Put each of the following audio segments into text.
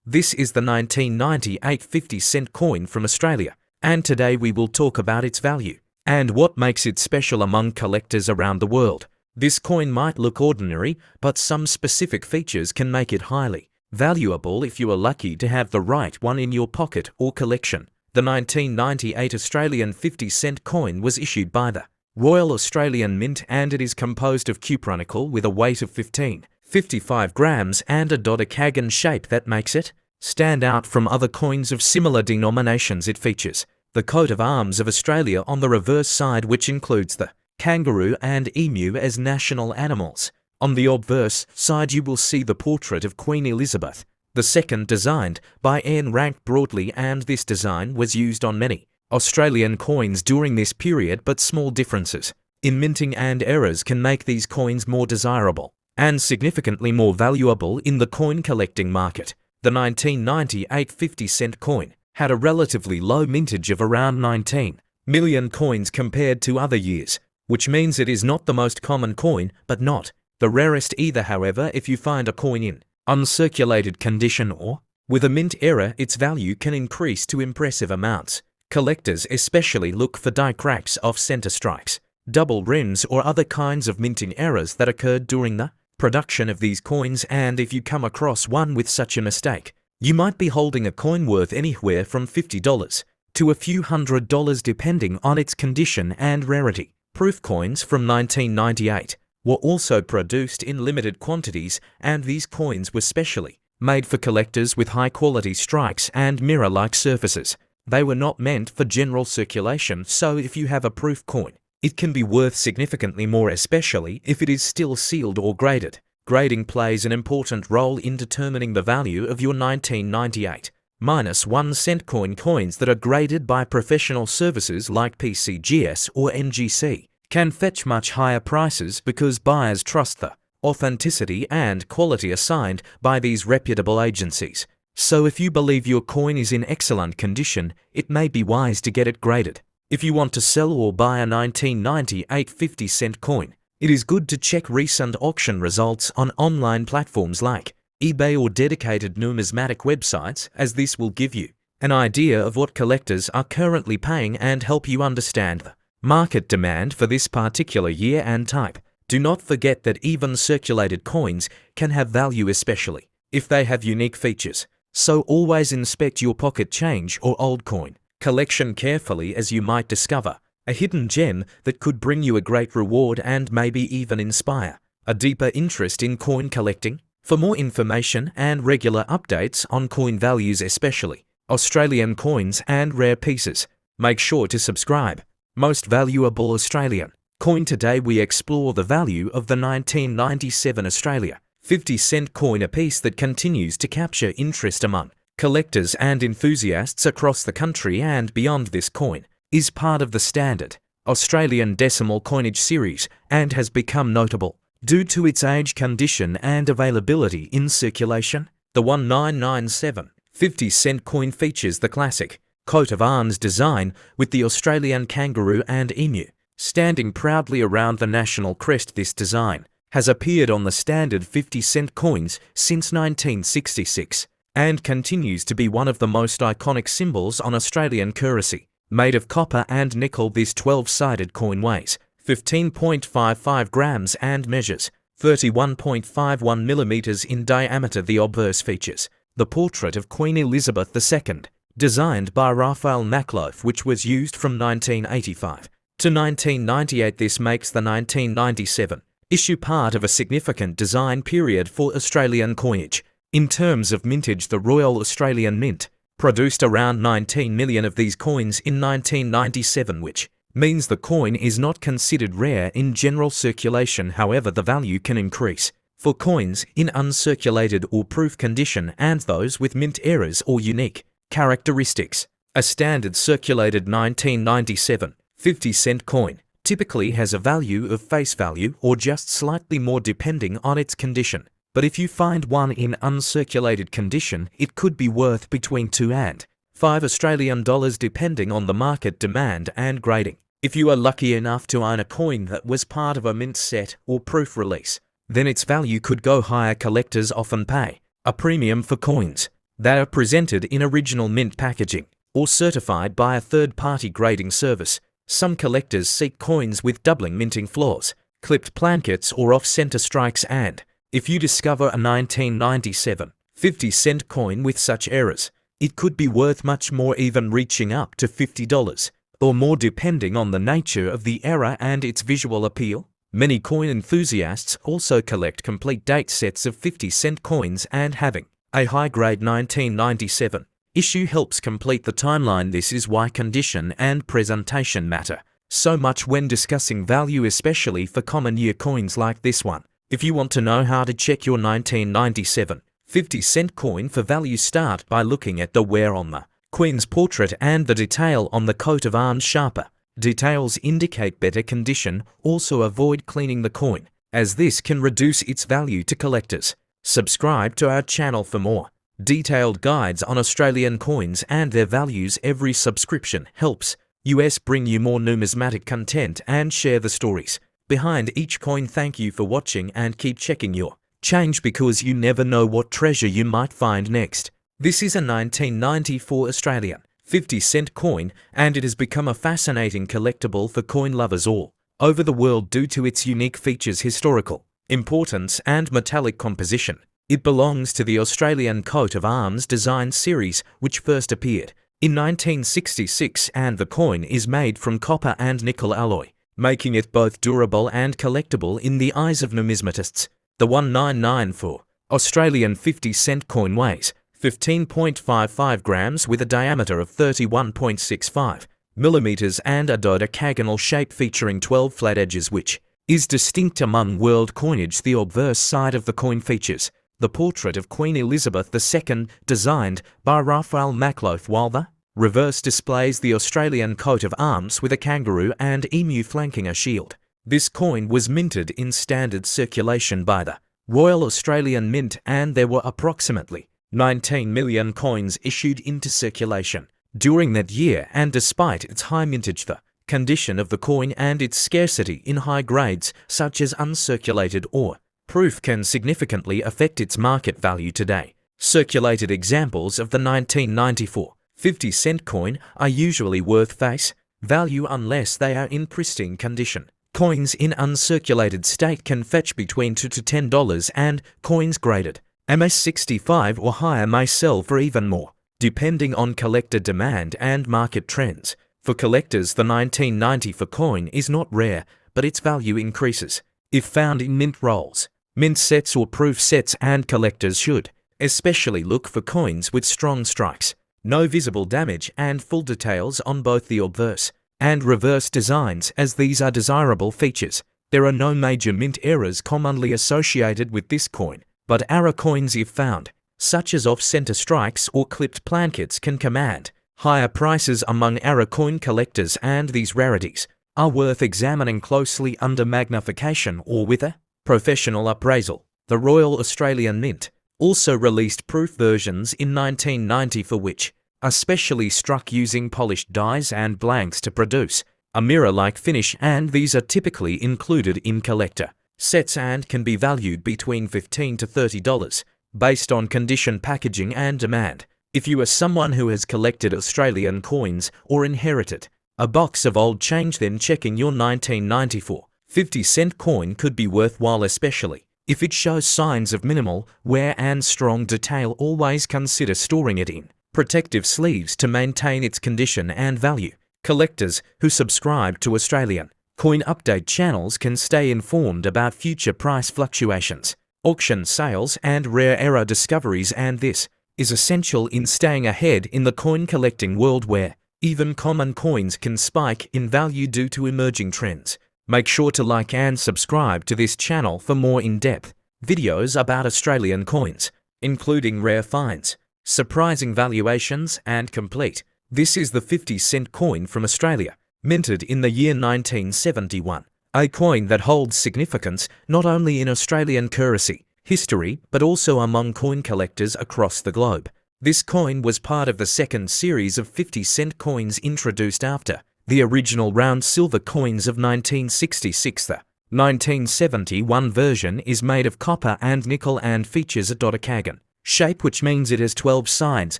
This is the 1998 50-cent coin from Australia, and today we will talk about its value and what makes it special among collectors around the world. This coin might look ordinary, but some specific features can make it highly valuable if you are lucky to have the right one in your pocket or collection. The 1998 Australian 50-cent coin was issued by the Royal Australian Mint, and it is composed of cupronickel with a weight of 55 grams and a dodecagon shape that makes it stand out from other coins of similar denominations. It features the coat of arms of Australia on the reverse side, which includes the kangaroo and emu as national animals. On the obverse side you will see the portrait of Queen Elizabeth II, designed by Ian Rank Broadley, and this design was used on many Australian coins during this period, but small differences in minting and errors can make these coins more desirable and significantly more valuable in the coin collecting market. The 1998 50-cent coin had a relatively low mintage of around 19 million coins compared to other years, which means it is not the most common coin, but not the rarest either. However, if you find a coin in uncirculated condition or with a mint error, its value can increase to impressive amounts. Collectors especially look for die cracks, off-center strikes, double rims, or other kinds of minting errors that occurred during the production of these coins, and if you come across one with such a mistake, you might be holding a coin worth anywhere from $50 to a few $100 depending on its condition and rarity. Proof coins from 1998 were also produced in limited quantities, and these coins were specially made for collectors with high-quality strikes and mirror-like surfaces. They were not meant for general circulation, so if you have a proof coin, it can be worth significantly more, especially if it is still sealed or graded. Grading plays an important role in determining the value of your 1998 -1 cent coins that are graded by professional services like PCGS or NGC can fetch much higher prices because buyers trust the authenticity and quality assigned by these reputable agencies. So if you believe your coin is in excellent condition, it may be wise to get it graded. If you want to sell or buy a 1998 50-cent coin, it is good to check recent auction results on online platforms like eBay or dedicated numismatic websites, as this will give you an idea of what collectors are currently paying and help you understand the market demand for this particular year and type. Do not forget that even circulated coins can have value, especially if they have unique features. So always inspect your pocket change or old coin collection carefully, as you might discover a hidden gem that could bring you a great reward and maybe even inspire a deeper interest in coin collecting. For more information and regular updates on coin values, especially Australian coins and rare pieces, make sure to subscribe. Most valuable Australian coin. Today we explore the value of the 1997 Australia 50-cent coin, a piece that continues to capture interest among collectors and enthusiasts across the country and beyond. This coin is part of the standard Australian decimal coinage series and has become notable due to its age, condition, and availability in circulation. The 1997 50-cent coin features the classic coat of arms design with the Australian kangaroo and emu standing proudly around the national crest. This design has appeared on the standard 50-cent coins since 1966 and continues to be one of the most iconic symbols on Australian currency. Made of copper and nickel, this 12-sided coin weighs 15.55 grams and measures 31.51 millimeters in diameter. The obverse features the portrait of Queen Elizabeth II, designed by Raphael Makhlouf, which was used from 1985 to 1998. This makes the 1997 issue part of a significant design period for Australian coinage. In terms of mintage, the Royal Australian Mint produced around 19 million of these coins in 1997, which means the coin is not considered rare in general circulation. However, the value can increase for coins in uncirculated or proof condition and those with mint errors or unique characteristics. A standard circulated 1997 50-cent coin typically has a value of face value or just slightly more depending on its condition. But if you find one in uncirculated condition, it could be worth between $2 and $5 Australian depending on the market demand and grading. If you are lucky enough to own a coin that was part of a mint set or proof release, then its value could go higher. Collectors often pay a premium for coins They are presented in original mint packaging or certified by a third-party grading service. Some collectors seek coins with doubling minting flaws, clipped plankets or off-center strikes, and if you discover a 1997 50-cent coin with such errors, it could be worth much more, even reaching up to $50 or more depending on the nature of the error and its visual appeal. Many coin enthusiasts also collect complete date sets of 50-cent coins, and having a high-grade 1997 issue helps complete the timeline. This is why condition and presentation matter so much when discussing value, especially for common year coins like this one. If you want to know how to check your 1997 50-cent coin for value, start by looking at the wear on the Queen's portrait and the detail on the coat of arms. Sharper details indicate better condition. Also avoid cleaning the coin, as this can reduce its value to collectors. Subscribe to our channel for more detailed guides on Australian coins and their values. Every subscription helps us bring you more numismatic content and share the stories behind each coin. Thank you for watching, and keep checking your change, because you never know what treasure you might find next. This is a 1994 Australian 50-cent coin, and it has become a fascinating collectible for coin lovers all over the world due to its unique features, historical importance, and metallic composition. It belongs to the Australian coat of arms design series, which first appeared in 1966, and the coin is made from copper and nickel alloy, making it both durable and collectible in the eyes of numismatists. The 1994 Australian 50-cent coin weighs 15.55 grams with a diameter of 31.65 millimeters and a dodecagonal shape featuring 12 flat edges, which is distinct among world coinage. The obverse side of the coin features the portrait of Queen Elizabeth II, designed by Raphael Makhlouf, while the reverse displays the Australian coat of arms with a kangaroo and emu flanking a shield. This coin was minted in standard circulation by the Royal Australian Mint, and there were approximately 19 million coins issued into circulation during that year. And despite its high mintage, the condition of the coin and its scarcity in high grades such as uncirculated or proof can significantly affect its market value today. Circulated examples of the 1994 50-cent coin are usually worth face value unless they are in pristine condition. Coins in uncirculated state can fetch between $2 to $10, and coins graded MS65 or higher may sell for even more, depending on collector demand and market trends. For collectors, the 1994 coin is not rare, but its value increases if found in mint rolls, mint sets or proof sets, and collectors should especially look for coins with strong strikes, no visible damage, and full details on both the obverse and reverse designs, as these are desirable features. There are no major mint errors commonly associated with this coin, but error coins, if found, such as off-center strikes or clipped plankets, can command higher prices among error coin collectors, and these rarities are worth examining closely under magnification or with a professional appraisal. The Royal Australian Mint also released proof versions in 1990 for which are specially struck using polished dies and blanks to produce a mirror-like finish, and these are typically included in collector sets and can be valued between $15 to $30 based on condition, packaging, and demand. If you are someone who has collected Australian coins or inherited a box of old change, then checking your 1994 50-cent coin could be worthwhile, especially if it shows signs of minimal wear and strong detail. Always consider storing it in protective sleeves to maintain its condition and value. Collectors who subscribe to Australian coin update channels can stay informed about future price fluctuations, auction sales, and rare error discoveries, and this is essential in staying ahead in the coin collecting world, where even common coins can spike in value due to emerging trends. Make sure to like and subscribe to this channel for more in-depth videos about Australian coins, including rare finds, surprising valuations, and complete. This is the 50-cent coin from Australia, minted in the year 1971, a coin that holds significance not only in Australian currency history but also among coin collectors across the globe. This coin was part of the second series of 50-cent coins introduced after the original round silver coins of 1966. The 1971 version is made of copper and nickel and features a dodecagon Shape, which means it has 12 sides,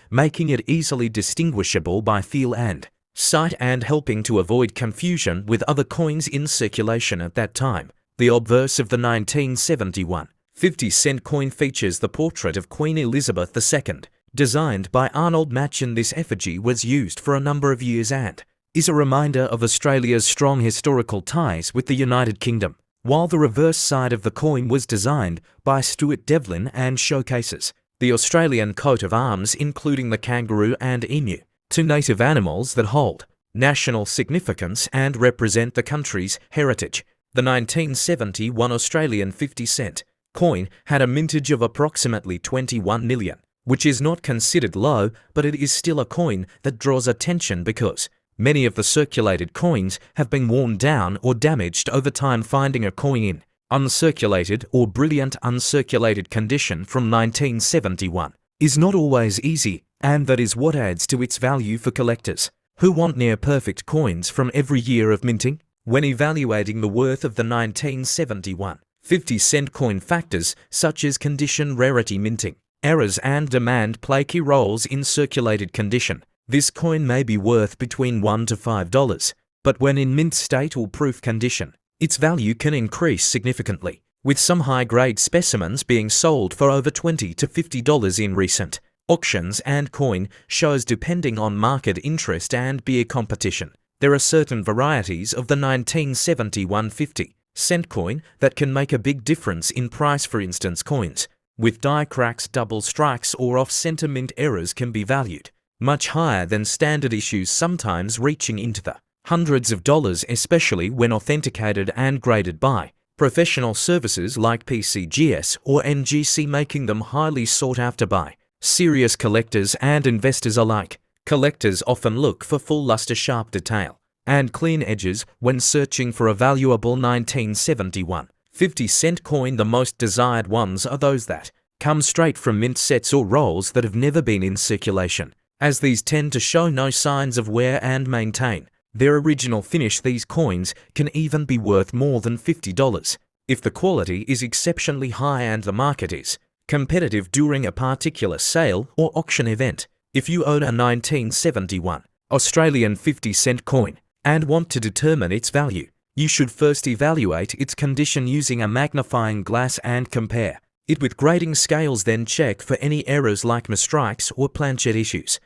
making it easily distinguishable by feel and sight and helping to avoid confusion with other coins in circulation at that time. The obverse of the 1971 50-cent coin features the portrait of Queen Elizabeth II. Designed by Arnold Machen, this effigy was used for a number of years and is a reminder of Australia's strong historical ties with the United Kingdom, while the reverse side of the coin was designed by Stuart Devlin and showcases the Australian coat of arms, including the kangaroo and emu, two native animals that hold national significance and represent the country's heritage. The 1971 Australian 50-cent coin had a mintage of approximately 21 million, which is not considered low, but it is still a coin that draws attention because many of the circulated coins have been worn down or damaged over time. Finding a coin in uncirculated or brilliant uncirculated condition from 1971 is not always easy, and that is what adds to its value for collectors who want near-perfect coins from every year of minting. When evaluating the worth of the 1971 50-cent coin, factors such as condition, rarity, minting errors, and demand play key roles in circulated condition. This coin may be worth between $1 to $5, but when in mint state or proof condition, its value can increase significantly, with some high-grade specimens being sold for over $20 to $50 in recent auctions and coin shows. Depending on market interest and beer competition, there are certain varieties of the 1971 50-cent coin that can make a big difference in price. For instance, coins with die cracks, double strikes, or off-center mint errors can be valued much higher than standard issues, sometimes reaching into the hundreds of dollars, especially when authenticated and graded by professional services like PCGS or NGC, making them highly sought after by serious collectors and investors alike. Collectors often look for full luster, sharp detail, and clean edges when searching for a valuable 1971 50-cent coin. The most desired ones are those that come straight from mint sets or rolls that have never been in circulation, as these tend to show no signs of wear and maintain their original finish. These coins can even be worth more than $50 if the quality is exceptionally high and the market is competitive during a particular sale or auction event. If you own a 1971 Australian 50-cent coin and want to determine its value, you should first evaluate its condition using a magnifying glass and compare it with grading scales. Then check for any errors like mistrikes or planchet issues.